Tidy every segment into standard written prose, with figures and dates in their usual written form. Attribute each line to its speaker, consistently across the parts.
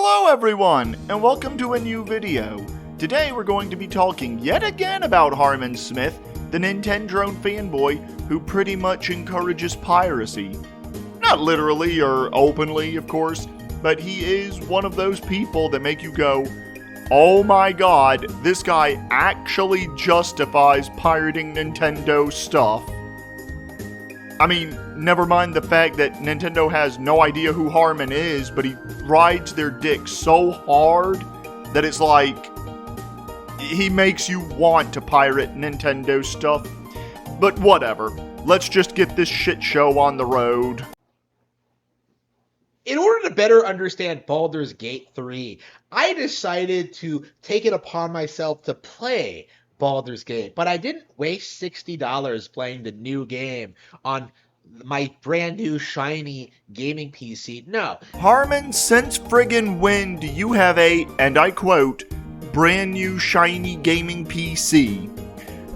Speaker 1: Hello everyone, and welcome to a new video. Today we're going to be talking yet again about Harmon Smith, the Nintendo fanboy who pretty much encourages piracy. Not literally or openly, of course, but he is one of those people that make you go, oh my god, this guy actually justifies pirating Nintendo stuff. I mean, never mind the fact that Nintendo has no idea who Harmon is, but he rides their dick so hard that it's like, he makes you want to pirate Nintendo stuff. But whatever, let's just get this shit show on the road.
Speaker 2: In order to better understand Baldur's Gate 3, I decided to take it upon myself to play Baldur's Gate, but I didn't waste $60 playing the new game on my brand new shiny gaming PC. No.
Speaker 1: Harmon, since friggin' when do you have a, and I quote, brand new shiny gaming PC?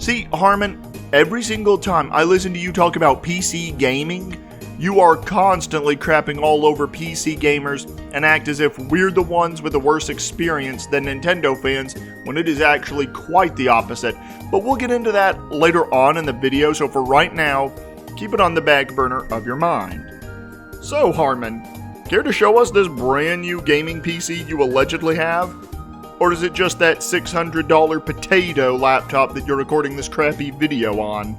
Speaker 1: See, Harmon, every single time I listen to you talk about PC gaming, you are constantly crapping all over PC gamers and act as if we're the ones with a worse experience than Nintendo fans, when it is actually quite the opposite. But we'll get into that later on in the video, so for right now, keep it on the back burner of your mind. So Harmon, care to show us this brand new gaming PC you allegedly have? Or is it just that $600 potato laptop that you're recording this crappy video on?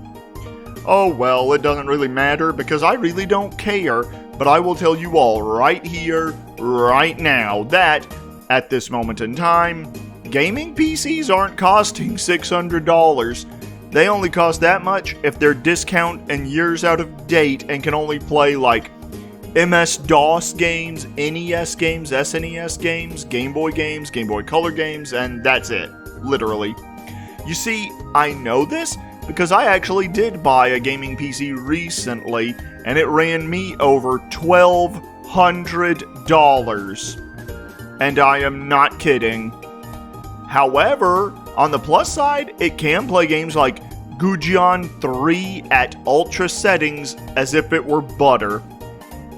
Speaker 1: Oh well, it doesn't really matter because I really don't care, but I will tell you all right here, right now, that, at this moment in time, gaming PCs aren't costing $600. They only cost that much if they're discount and years out of date and can only play like MS-DOS games, NES games, SNES games, Game Boy Color games, and that's it, literally. You see, I know this because I actually did buy a gaming PC recently, and it ran me over $1,200. And I am not kidding. However, on the plus side, it can play games like Gujian 3 at ultra settings as if it were butter.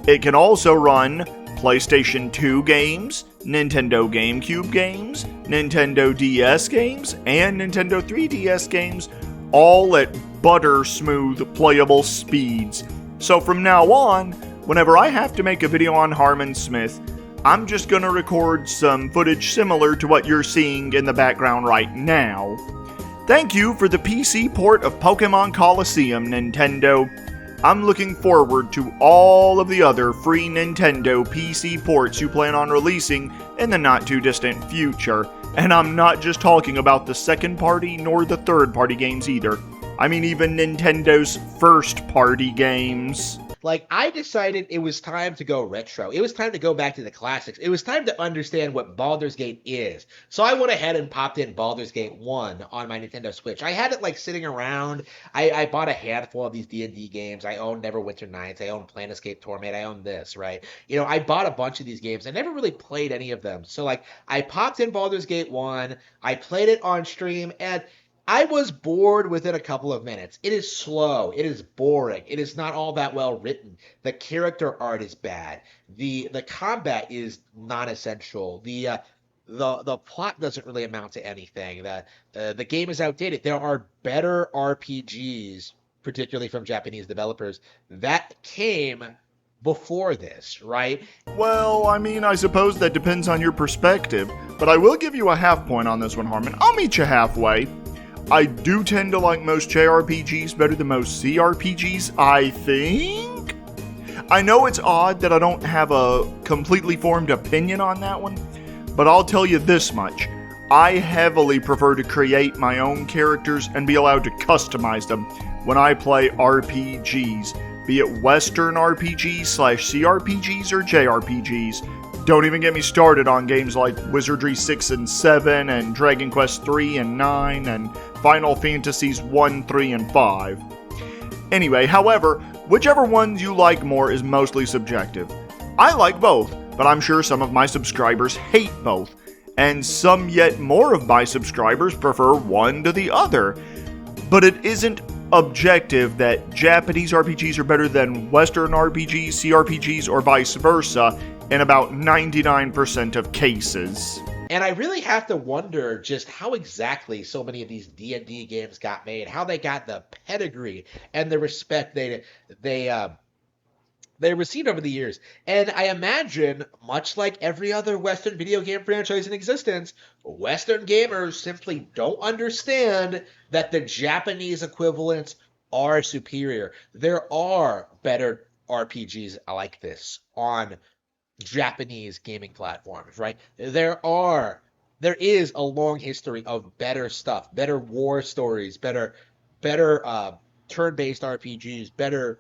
Speaker 1: It can also run PlayStation 2 games, Nintendo GameCube games, Nintendo DS games, and Nintendo 3DS games, all at butter smooth playable speeds. So from now on, whenever I have to make a video on Harmon Smith, I'm just gonna record some footage similar to what you're seeing in the background right now. Thank you for the PC port of Pokemon Colosseum, Nintendo. I'm looking forward to all of the other free Nintendo PC ports you plan on releasing in the not too distant future. And I'm not just talking about the second party nor the third party games either. I mean even Nintendo's first party games.
Speaker 2: Like, I decided it was time to go retro. It was time to go back to the classics. It was time to understand what Baldur's Gate is. So I went ahead and popped in Baldur's Gate 1 on my Nintendo Switch. I had it, like, sitting around. I bought a handful of these D&D games. I own Neverwinter Nights. I own Planescape Torment. I own this, right? You know, I bought a bunch of these games. I never really played any of them. So, like, I popped in Baldur's Gate 1. I played it on stream, and I was bored within a couple of minutes. It is slow. It is boring. It is not all that well written. The character art is bad. The combat is non-essential. The plot doesn't really amount to anything. The game is outdated. There are better RPGs, particularly from Japanese developers, that came before this, right?
Speaker 1: Well, I mean, I suppose that depends on your perspective, but I will give you a half point on this one, Harmon. I'll meet you halfway. I do tend to like most JRPGs better than most CRPGs, I think? I know it's odd that I don't have a completely formed opinion on that one, but I'll tell you this much. I heavily prefer to create my own characters and be allowed to customize them when I play RPGs, be it Western RPGs / CRPGs or JRPGs. Don't even get me started on games like Wizardry 6 and 7 and Dragon Quest 3 and 9 and Final Fantasies 1, 3, and 5. Anyway, however, whichever ones you like more is mostly subjective. I like both, but I'm sure some of my subscribers hate both, and some yet more of my subscribers prefer one to the other. But it isn't objective that Japanese RPGs are better than Western RPGs, CRPGs, or vice versa. in about 99% of cases.
Speaker 2: And I really have to wonder just how exactly so many of these D&D games got made, how they got the pedigree and the respect they received over the years. And I imagine, much like every other Western video game franchise in existence, Western gamers simply don't understand that the Japanese equivalents are superior. There are better RPGs like this on Japanese gaming platforms, right? There is a long history of better stuff, better war stories, better turn-based RPGs, better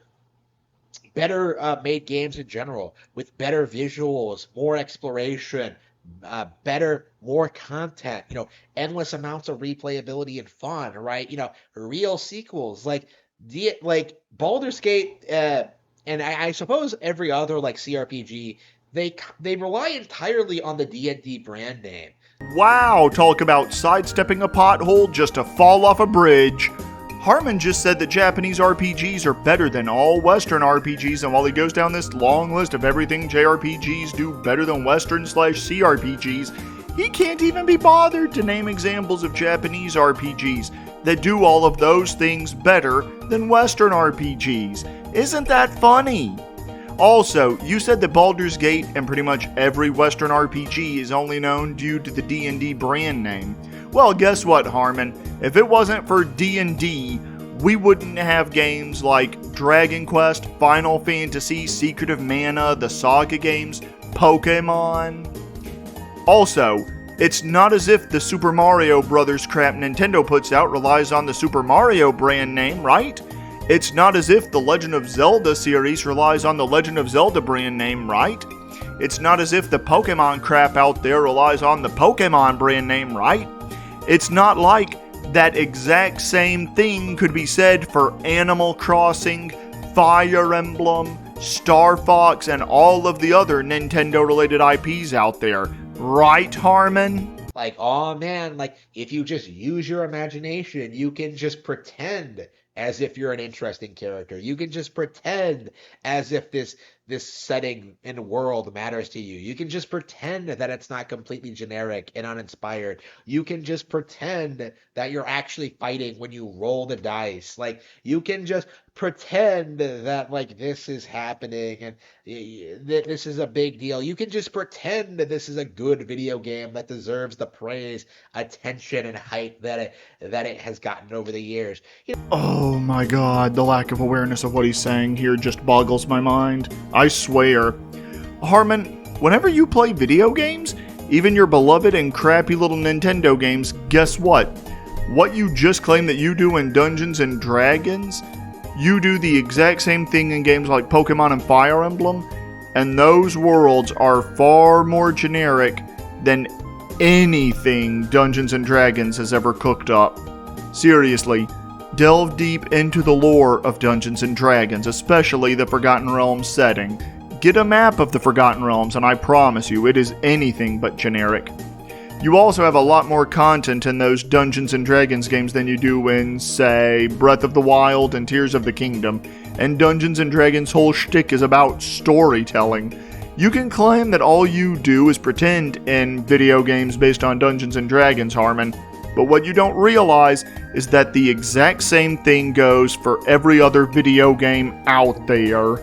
Speaker 2: made games in general with better visuals, more exploration, more content, endless amounts of replayability and fun, right? Real sequels like Baldur's Gate, and I suppose every other like CRPG, they rely entirely on the D&D brand name.
Speaker 1: Wow, talk about sidestepping a pothole just to fall off a bridge. Harmon just said that Japanese RPGs are better than all Western RPGs, and while he goes down this long list of everything JRPGs do better than Western/CRPGs, he can't even be bothered to name examples of Japanese RPGs that do all of those things better than Western RPGs. Isn't that funny? Also, you said that Baldur's Gate and pretty much every Western RPG is only known due to the D&D brand name. Well, guess what, Harmon? If it wasn't for D&D, we wouldn't have games like Dragon Quest, Final Fantasy, Secret of Mana, the Saga games, Pokemon. Also, it's not as if the Super Mario Bros. Crap Nintendo puts out relies on the Super Mario brand name, right? It's not as if the Legend of Zelda series relies on the Legend of Zelda brand name, right? It's not as if the Pokemon crap out there relies on the Pokemon brand name, right? It's not like that exact same thing could be said for Animal Crossing, Fire Emblem, Star Fox, and all of the other Nintendo-related IPs out there. Right, Harmon?
Speaker 2: Like, oh man, like, if you just use your imagination, you can just pretend as if you're an interesting character. You can just pretend as if this setting and world matters to you. You can just pretend that it's not completely generic and uninspired. You can just pretend that you're actually fighting when you roll the dice. Like, you can just pretend that, like, this is happening and that this is a big deal. You can just pretend that this is a good video game that deserves the praise, attention, and hype that it has gotten over the years.
Speaker 1: Oh my god, the lack of awareness of what he's saying here just boggles my mind. I swear. Harmon, whenever you play video games, even your beloved and crappy little Nintendo games, guess what? What you just claimed that you do in Dungeons and Dragons, you do the exact same thing in games like Pokemon and Fire Emblem, and those worlds are far more generic than anything Dungeons and Dragons has ever cooked up. Seriously, delve deep into the lore of Dungeons & Dragons, especially the Forgotten Realms setting. Get a map of the Forgotten Realms, and I promise you, it is anything but generic. You also have a lot more content in those Dungeons & Dragons games than you do in, say, Breath of the Wild and Tears of the Kingdom, and Dungeons & Dragons' whole shtick is about storytelling. You can claim that all you do is pretend in video games based on Dungeons & Dragons, Harmon, but what you don't realize is that the exact same thing goes for every other video game out there.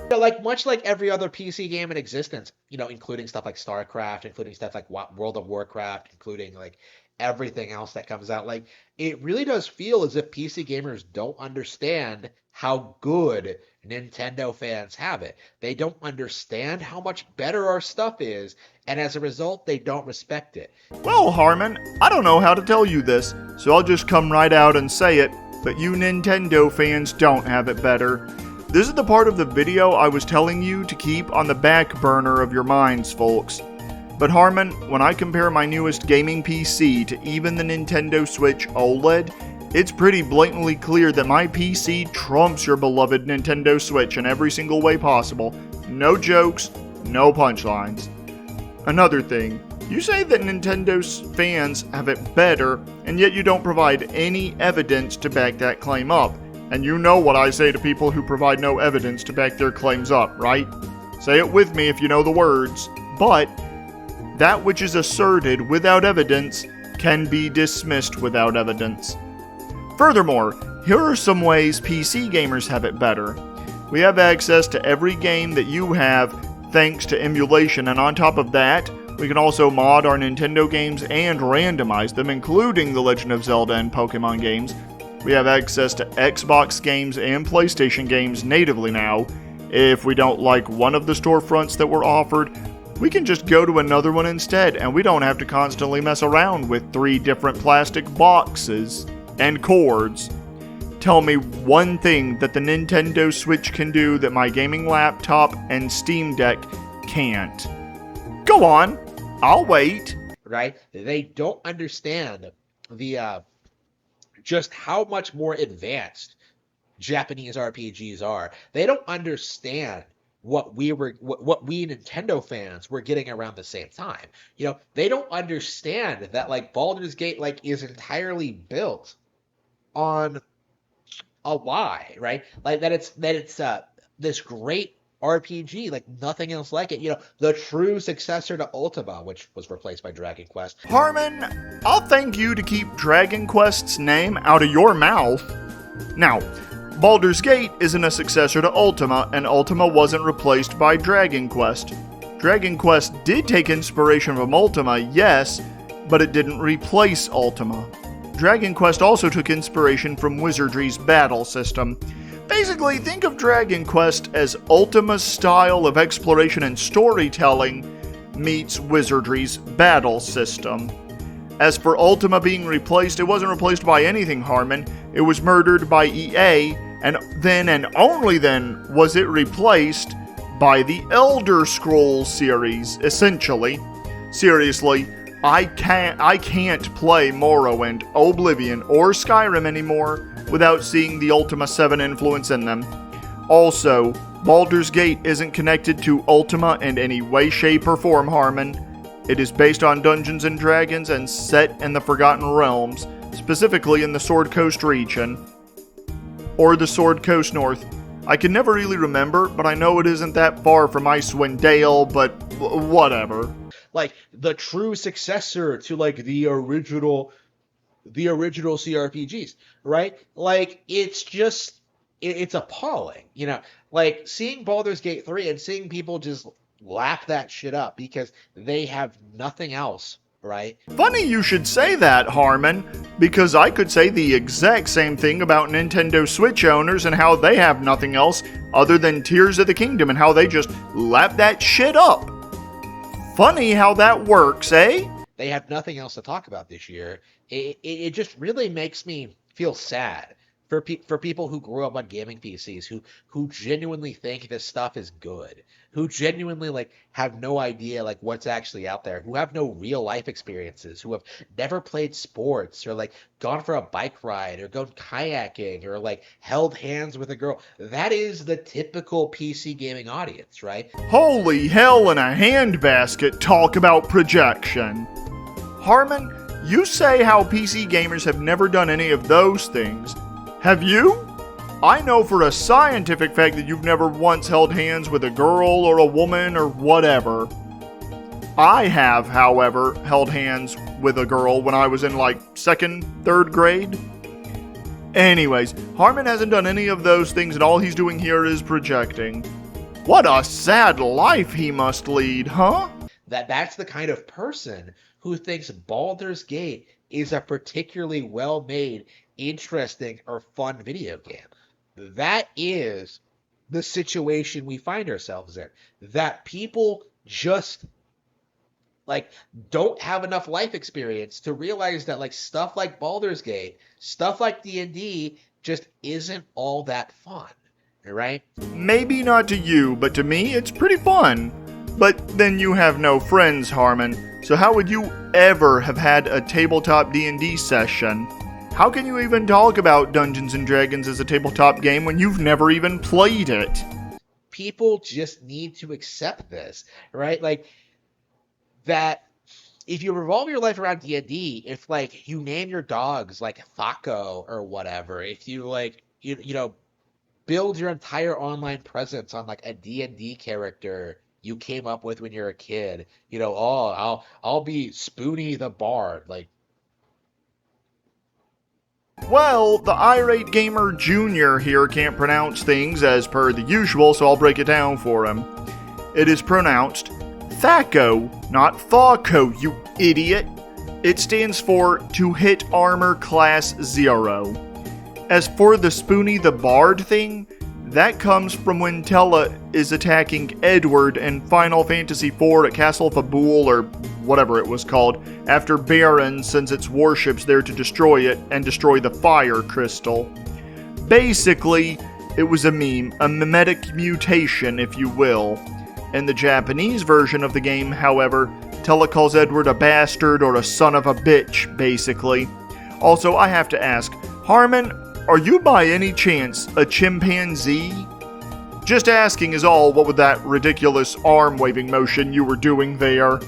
Speaker 2: Much like every other PC game in existence, including stuff like StarCraft, including stuff like World of Warcraft, including like everything else that comes out. Like, it really does feel as if PC gamers don't understand how good Nintendo fans have it. They don't understand how much better our stuff is, and as a result, they don't respect it.
Speaker 1: Well, Harmon, I don't know how to tell you this, so I'll just come right out and say it, but you Nintendo fans don't have it better. This is the part of the video I was telling you to keep on the back burner of your minds, folks. But Harmon, when I compare my newest gaming PC to even the Nintendo Switch OLED, it's pretty blatantly clear that my PC trumps your beloved Nintendo Switch in every single way possible. No jokes, no punchlines. Another thing, you say that Nintendo's fans have it better, and yet you don't provide any evidence to back that claim up. And you know what I say to people who provide no evidence to back their claims up, right? Say it with me if you know the words. but that which is asserted without evidence can be dismissed without evidence. Furthermore, here are some ways PC gamers have it better. We have access to every game that you have thanks to emulation, and on top of that, we can also mod our Nintendo games and randomize them, including The Legend of Zelda and Pokemon games. We have access to Xbox games and PlayStation games natively now. If we don't like one of the storefronts that were offered, we can just go to another one instead, and we don't have to constantly mess around with 3 different plastic boxes and cords. Tell me one thing that the Nintendo Switch can do that my gaming laptop and Steam Deck can't. Go on, I'll wait.
Speaker 2: Right? They don't understand the just how much more advanced Japanese RPGs are. They don't understand what we Nintendo fans were getting around the same time. You know, they don't understand that like Baldur's Gate like is entirely built on a lie, right? Like that it's this great RPG, like nothing else like it. You know, the true successor to Ultima, which was replaced by Dragon Quest.
Speaker 1: Harmon, I'll thank you to keep Dragon Quest's name out of your mouth. Now, Baldur's Gate isn't a successor to Ultima, and Ultima wasn't replaced by Dragon Quest. Dragon Quest did take inspiration from Ultima, yes, but it didn't replace Ultima. Dragon Quest also took inspiration from Wizardry's battle system. Basically, think of Dragon Quest as Ultima's style of exploration and storytelling meets Wizardry's battle system. As for Ultima being replaced, it wasn't replaced by anything, Harmon. It was murdered by EA, and then and only then was it replaced by the Elder Scrolls series, essentially. Seriously, I can't play Morrowind, Oblivion, or Skyrim anymore without seeing the Ultima 7 influence in them. Also, Baldur's Gate isn't connected to Ultima in any way, shape, or form, Harmon. It is based on Dungeons & Dragons and set in the Forgotten Realms, specifically in the Sword Coast region. Or the Sword Coast North. I can never really remember, but I know it isn't that far from Icewind Dale, but whatever.
Speaker 2: Like the true successor to like the original CRPGs, right? Like it's appalling, you know. Like seeing Baldur's Gate 3 and seeing people just lap that shit up because they have nothing else, right?
Speaker 1: Funny you should say that, Harmon, because I could say the exact same thing about Nintendo Switch owners and how they have nothing else other than Tears of the Kingdom and how they just lap that shit up. Funny how that works, eh?
Speaker 2: They have nothing else to talk about this year. It just really makes me feel sad for people who grew up on gaming PCs, who genuinely think this stuff is good, who genuinely like have no idea like what's actually out there, who have no real life experiences, who have never played sports or like gone for a bike ride or gone kayaking or like held hands with a girl. That is the typical PC gaming audience, right?
Speaker 1: Holy hell in a handbasket, talk about projection. Harmon, you say how PC gamers have never done any of those things. Have you? I know for a scientific fact that you've never once held hands with a girl or a woman or whatever. I have, however, held hands with a girl when I was in like 2nd, 3rd grade. Anyways, Harmon hasn't done any of those things and all he's doing here is projecting. What a sad life he must lead, huh?
Speaker 2: That's the kind of person who thinks Baldur's Gate is a particularly well-made, interesting, or fun video game. That is the situation we find ourselves in. That people just like don't have enough life experience to realize that like stuff like Baldur's Gate, stuff like D&D just isn't all that fun, right?
Speaker 1: Maybe not to you, but to me it's pretty fun. But then you have no friends, Harmon, so how would you ever have had a tabletop D&D session? How can you even talk about Dungeons & Dragons as a tabletop game when you've never even played it?
Speaker 2: People just need to accept this, right? Like, that if you revolve your life around D&D, if, like, you name your dogs, like, Thaco or whatever, if you, like, you know, build your entire online presence on, like, a D&D character you came up with when you're a kid. You know, oh, I'll be Spoony the Bard. Like,
Speaker 1: Well, the irate gamer Junior here can't pronounce things as per the usual, so I'll break it down for him. It is pronounced Thaco, not Thaco, you idiot. It stands for to hit armor class 0. As for the Spoony the Bard thing, that comes from when Tella is attacking Edward in Final Fantasy IV at Castle Fabul, or whatever it was called, after Baron sends its warships there to destroy it and destroy the fire crystal. Basically, it was a meme, a mimetic mutation, if you will. In the Japanese version of the game, however, Tella calls Edward a bastard or a son of a bitch, basically. Also, I have to ask, Harmon, are you by any chance a chimpanzee? Just asking is all, what with that ridiculous arm-waving motion you were doing there.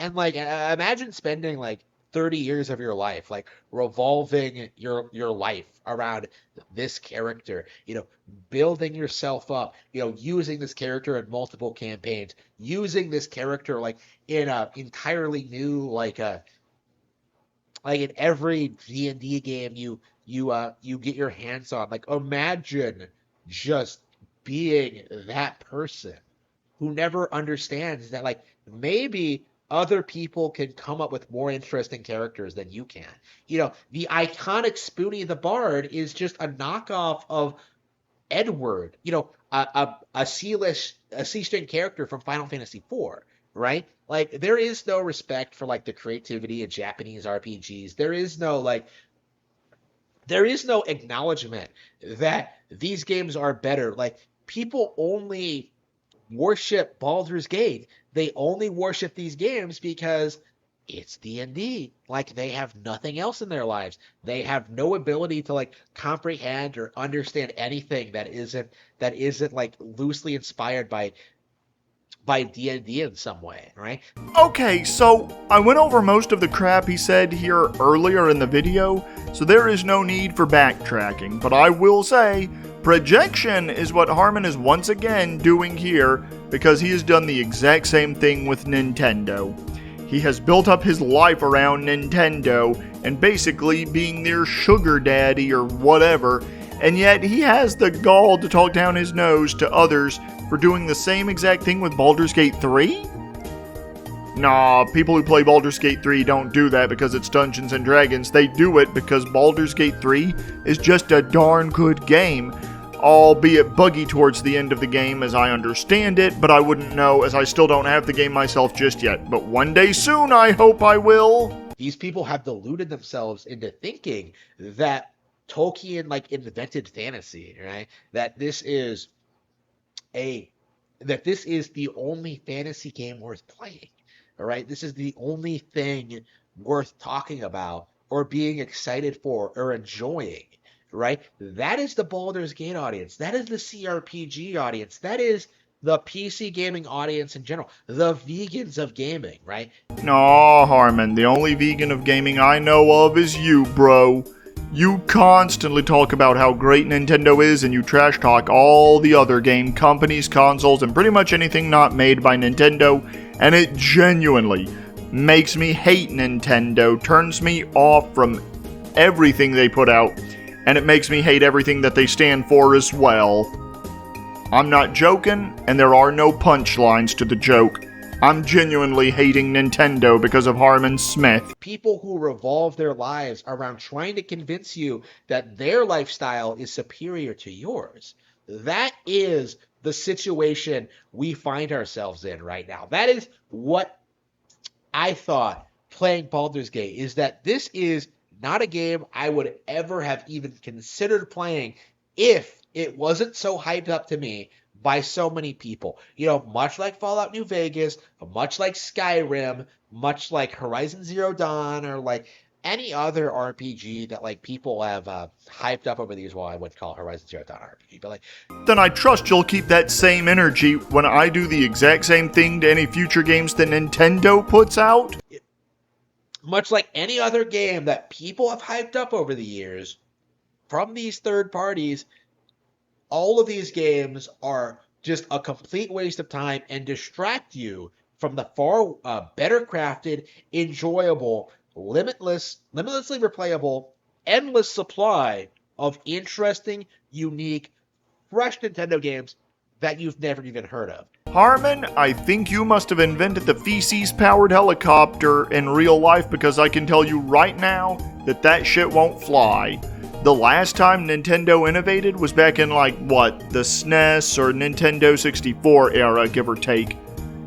Speaker 2: and like, imagine spending like 30 years of your life, like revolving your life around this character, you know, building yourself up, you know, using this character in multiple campaigns, using this character like in a entirely new like in every D&D game you get your hands on. Like, imagine just being that person who never understands that, like, maybe other people can come up with more interesting characters than you can. You know, the iconic Spoony the Bard is just a knockoff of Edward, you know, a C-string character from Final Fantasy IV, right? Like, there is no respect for like the creativity of Japanese RPGs. There is no acknowledgement that these games are better. Like, people only worship Baldur's Gate. They only worship these games because it's D&D. Like, they have nothing else in their lives. They have no ability to like comprehend or understand anything that isn't like loosely inspired by D&D in some way, right?
Speaker 1: Okay, so I went over most of the crap he said here earlier in the video, so there is no need for backtracking, but I will say, projection is what Harmon is once again doing here because he has done the exact same thing with Nintendo. He has built up his life around Nintendo and basically being their sugar daddy or whatever, and yet he has the gall to talk down his nose to others for doing the same exact thing with Baldur's Gate 3? Nah, people who play Baldur's Gate 3 don't do that because it's Dungeons & Dragons. They do it because Baldur's Gate 3 is just a darn good game, albeit buggy towards the end of the game as I understand it, but I wouldn't know as I still don't have the game myself just yet. But one day soon, I hope I will.
Speaker 2: These people have deluded themselves into thinking that Tolkien like invented fantasy, right? That this is the only fantasy game worth playing. All right, this is the only thing worth talking about or being excited for or enjoying, right? That is the Baldur's Gate audience. That is the CRPG audience. That is the PC gaming audience in general. The vegans of gaming, right?
Speaker 1: Aw, Harmon, the only vegan of gaming I know of is you, bro. You constantly talk about how great Nintendo is and you trash talk all the other game companies, consoles, and pretty much anything not made by Nintendo, and it genuinely makes me hate Nintendo, turns me off from everything they put out, and it makes me hate everything that they stand for as well. I'm not joking, and there are no punchlines to the joke. I'm genuinely hating Nintendo because of Harmon Smith.
Speaker 2: People who revolve their lives around trying to convince you that their lifestyle is superior to yours. That is the situation we find ourselves in right now. That is what I thought playing Baldur's Gate is, that this is not a game I would ever have even considered playing if it wasn't so hyped up to me by so many people. You know, much like Fallout New Vegas, much like Skyrim, much like Horizon Zero Dawn, or like any other RPG that like people have hyped up over the years. Well, I wouldn't call Horizon Zero Dawn RPG, but like...
Speaker 1: Then I trust you'll keep that same energy when I do the exact same thing to any future games that Nintendo puts out?
Speaker 2: Much like any other game that people have hyped up over the years from these third parties, all of these games are just a complete waste of time and distract you from the far better crafted, enjoyable, limitlessly replayable, endless supply of interesting, unique, fresh Nintendo games that you've never even heard of.
Speaker 1: Harmon, I think you must have invented the feces-powered helicopter in real life, because I can tell you right now that shit won't fly. The last time Nintendo innovated was back in, like, what, the SNES or Nintendo 64 era, give or take.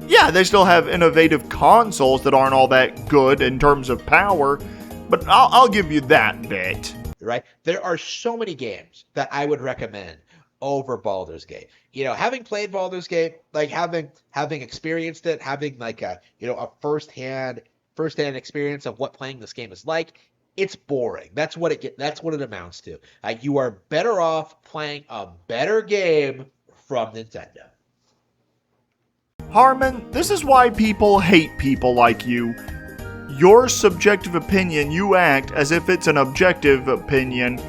Speaker 1: Yeah, they still have innovative consoles that aren't all that good in terms of power, but I'll give you that bit.
Speaker 2: Right? There are so many games that I would recommend over Baldur's Gate. You know, having played Baldur's Gate, like having experienced it, having like a first-hand experience of what playing this game is like, it's boring. That's what it amounts to. You are better off playing a better game from Nintendo.
Speaker 1: Harmon, this is why people hate people like you. Your subjective opinion, you act as if it's an objective opinion,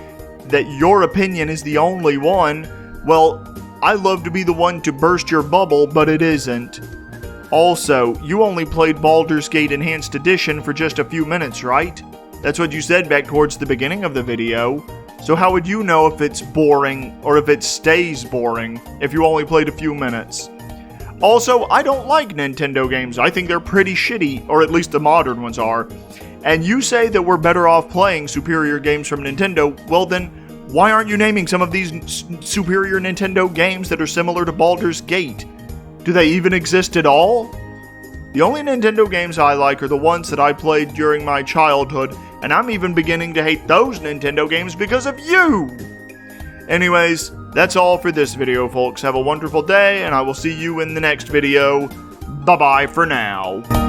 Speaker 1: that your opinion is the only one. Well, I love to be the one to burst your bubble, but it isn't. Also, you only played Baldur's Gate Enhanced Edition for just a few minutes, right? That's what you said back towards the beginning of the video. So how would you know if it's boring, or if it stays boring, if you only played a few minutes? Also, I don't like Nintendo games. I think they're pretty shitty, or at least the modern ones are. And you say that we're better off playing superior games from Nintendo. Well then, why aren't you naming some of these superior Nintendo games that are similar to Baldur's Gate? Do they even exist at all? The only Nintendo games I like are the ones that I played during my childhood, and I'm even beginning to hate those Nintendo games because of you! Anyways, that's all for this video, folks. Have a wonderful day, and I will see you in the next video. Bye-bye for now.